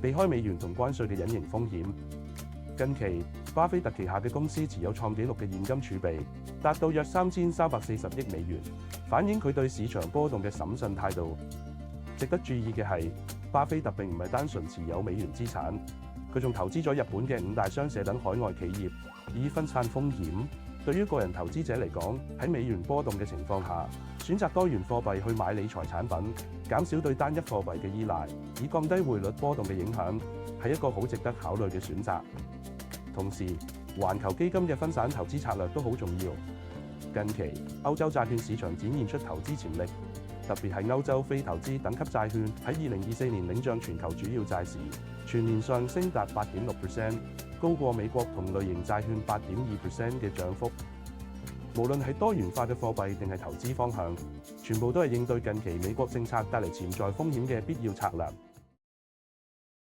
避開美元同關稅嘅隱形風險。近期，巴菲特旗下嘅公司持有創紀錄嘅現金儲備，達到約3340億美元，反映佢對市場波動嘅審慎態度。值得注意嘅係，巴菲特並唔係單純持有美元資產，佢仲投資咗日本嘅5大商社等海外企業，以分散風險。對於個人投資者嚟講，喺美元波動嘅情況下，選擇多元貨幣去買理財產品，減少對單一貨幣嘅依賴，以降低匯率波動嘅影響，係一個好值得考慮嘅選擇。同時，環球基金嘅分散投資策略都好重要。近期，歐洲債券市場展現出投資潛力，特別係歐洲非投資等級債券喺2024年領漲全球主要債市，全年上升達 8.6%， 高過美國同類型債券 8.2% 嘅漲幅。無論係多元化嘅貨幣定係投資方向，全部都係應對近期美國政策帶嚟潛在風險嘅必要策略。